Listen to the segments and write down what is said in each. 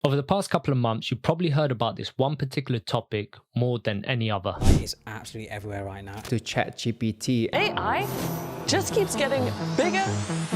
Over the past couple of months, you've probably heard about this one particular topic more than any other. It's absolutely everywhere right now. To ChatGPT. AI just keeps getting bigger,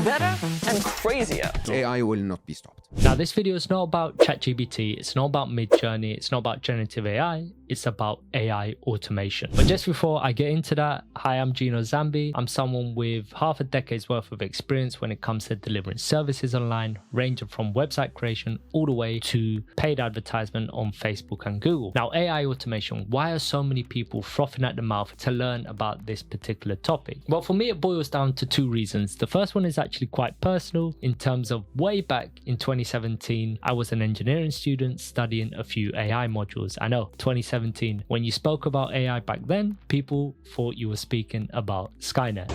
better, and crazier. AI will not be stopped. Now, this video is not about ChatGPT, it's not about Midjourney, it's not about generative AI, it's about AI automation. But just before I get into that, hi, I'm Gino Zambi. I'm someone with half a decade's worth of experience when it comes to delivering services online, ranging from website creation all the way to paid advertisement on Facebook and Google. Now, AI automation, why are so many people frothing at the mouth to learn about this particular topic? Well, for me, it boils down to two reasons. The first one is actually quite personal in terms of way back in 2017, I was an engineering student studying a few AI modules. I know, 2017, when you spoke about AI back then, people thought you were speaking about Skynet.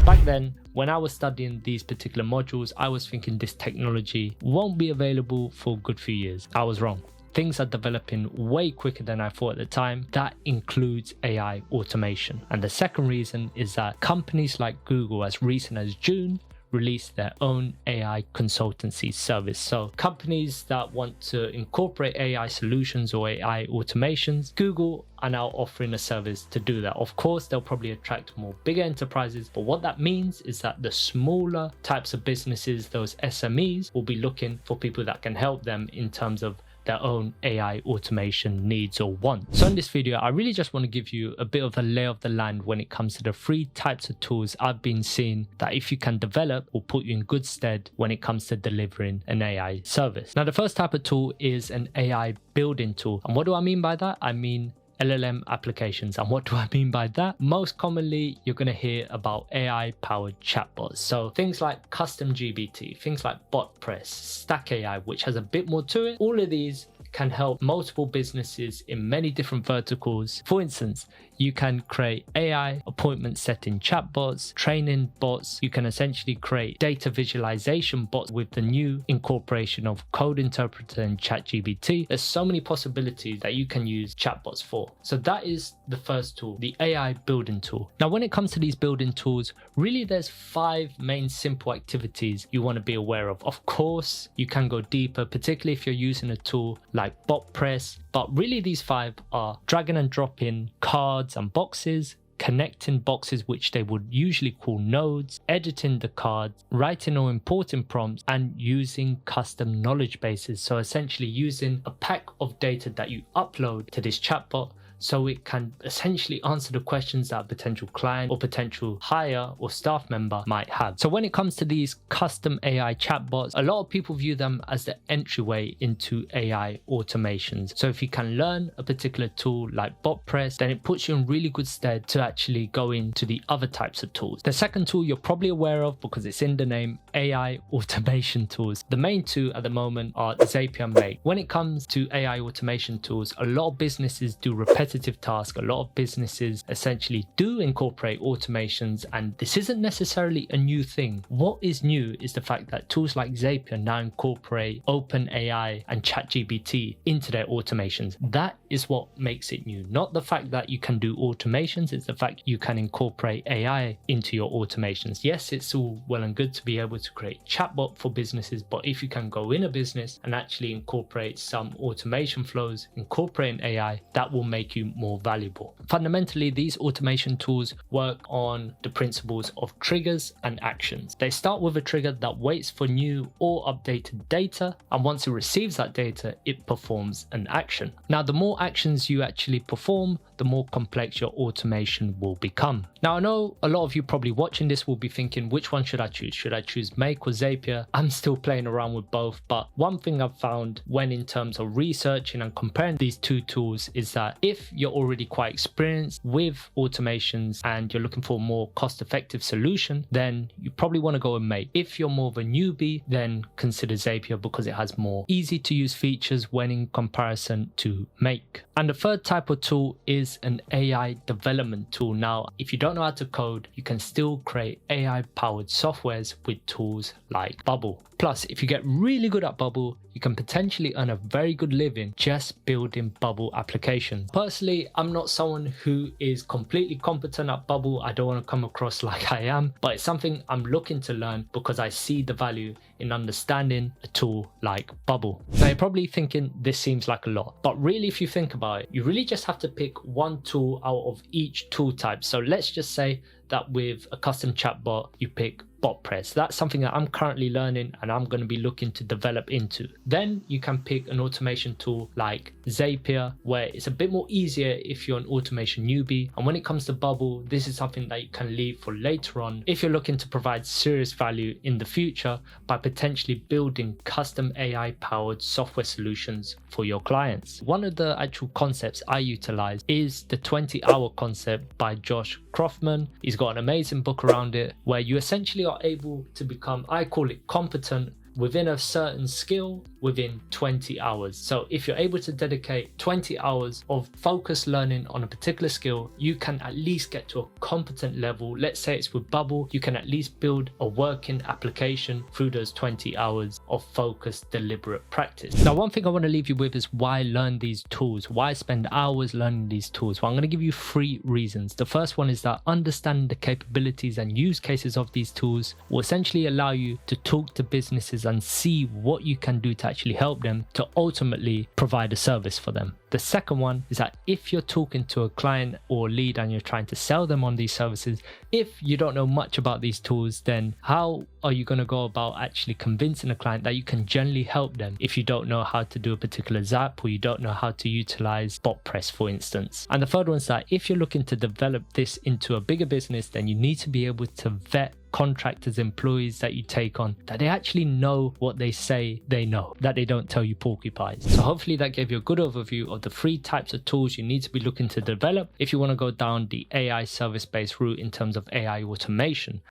Back then, when I was studying these particular modules, I was thinking this technology won't be available for a good few years. I was wrong. Things are developing way quicker than I thought at the time. That includes AI automation. And the second reason is that companies like Google, as recent as June, released their own AI consultancy service. So companies that want to incorporate AI solutions or AI automations, Google are now offering a service to do that. Of course, they'll probably attract more bigger enterprises, but what that means is that the smaller types of businesses, those SMEs, will be looking for people that can help them in terms of their own AI automation needs or wants. So in this video, I really just want to give you a bit of a lay of the land when it comes to the three types of tools I've been seeing that if you can develop will put you in good stead when it comes to delivering an AI service. Now, the first type of tool is an AI building tool. And what do I mean by that? I mean LLM applications. And what do I mean by that? Most commonly, you're going to hear about AI powered chatbots. So things like custom GBT, things like BotPress, Stack AI, which has a bit more to it. All of these can help multiple businesses in many different verticals. For instance, you can create AI appointment setting chatbots, training bots. You can essentially create data visualization bots with the new incorporation of code interpreter and ChatGPT. There's so many possibilities that you can use chatbots for. So that is the first tool, the AI building tool. Now, when it comes to these building tools, really there's 5 main simple activities you want to be aware of. Of course, you can go deeper, particularly if you're using a tool like BotPress, but really these 5 are dragging and dropping cards and boxes, connecting boxes which they would usually call nodes, editing the cards, writing or importing prompts, and using custom knowledge bases. So essentially using a pack of data that you upload to this chatbot so it can essentially answer the questions that a potential client or potential hire or staff member might have. So when it comes to these custom AI chatbots, a lot of people view them as the entryway into AI automations. So if you can learn a particular tool like BotPress, then it puts you in really good stead to actually go into the other types of tools. The second tool you're probably aware of because it's in the name, AI automation tools. The main two at the moment are Zapier and Make. When it comes to AI automation tools, a lot of businesses do repetitive tasks. A lot of businesses essentially do incorporate automations, and this isn't necessarily a new thing. What is new is the fact that tools like Zapier now incorporate OpenAI and ChatGPT into their automations. That is what makes it new, not the fact that you can do automations, it's the fact you can incorporate AI into your automations. Yes, it's all well and good to be able to create chatbot for businesses, but if you can go in a business and actually incorporate some automation flows, incorporating AI, that will make you more valuable. Fundamentally, these automation tools work on the principles of triggers and actions. They start with a trigger that waits for new or updated data, and once it receives that data, it performs an action. Now, the more actions you actually perform, the more complex your automation will become. Now, I know a lot of you probably watching this will be thinking, which one should I choose? Should I choose Make or Zapier? I'm still playing around with both, but one thing I've found when in terms of researching and comparing these two tools is that if you're already quite experienced with automations and you're looking for a more cost-effective solution, then you probably want to go and Make. If you're more of a newbie, then consider Zapier because it has more easy to use features when in comparison to Make. And the third type of tool is an AI development tool. Now, if you don't know how to code, you can still create AI powered softwares with tools like Bubble. Plus, if you get really good at Bubble, you can potentially earn a very good living just building Bubble applications. Personally, I'm not someone who is completely competent at Bubble. I don't want to come across like I am, but it's something I'm looking to learn because I see the value in understanding a tool like Bubble. Now you're probably thinking this seems like a lot, but really if you think about it, you really just have to pick one tool out of each tool type. So let's just say that with a custom chatbot, you pick BotPress. That's something that I'm currently learning and I'm going to be looking to develop into. Then you can pick an automation tool like Zapier, where it's a bit more easier if you're an automation newbie. And when it comes to Bubble, this is something that you can leave for later on if you're looking to provide serious value in the future by potentially building custom AI powered software solutions for your clients. One of the actual concepts I utilize is the 20-hour concept by Josh Crofman. He's got an amazing book around it where you essentially are able to become, I call it competent, within a certain skill within 20 hours. So if you're able to dedicate 20 hours of focused learning on a particular skill, you can at least get to a competent level. Let's say it's with Bubble, you can at least build a working application through those 20 hours of focused, deliberate practice. Now, one thing I want to leave you with is why learn these tools? Why spend hours learning these tools? Well, I'm going to give you 3 reasons. The first one is that understanding the capabilities and use cases of these tools will essentially allow you to talk to businesses and see what you can do to actually help them to ultimately provide a service for them. The second one is that if you're talking to a client or lead and you're trying to sell them on these services, if you don't know much about these tools, then how are you going to go about actually convincing a client that you can generally help them if you don't know how to do a particular Zap or you don't know how to utilize BotPress, for instance? And the third one is that if you're looking to develop this into a bigger business, then you need to be able to vet contractors, employees that you take on, that they actually know what they say they know, that they don't tell you porcupines. So hopefully that gave you a good overview of the 3 types of tools you need to be looking to develop if you want to go down the AI service-based route in terms of AI automation.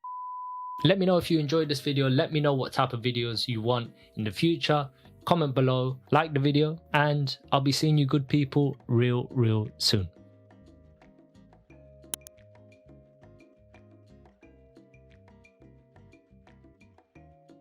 Let me know if you enjoyed this video. Let me know what type of videos you want in the future. Comment below, like the video, and I'll be seeing you good people real soon.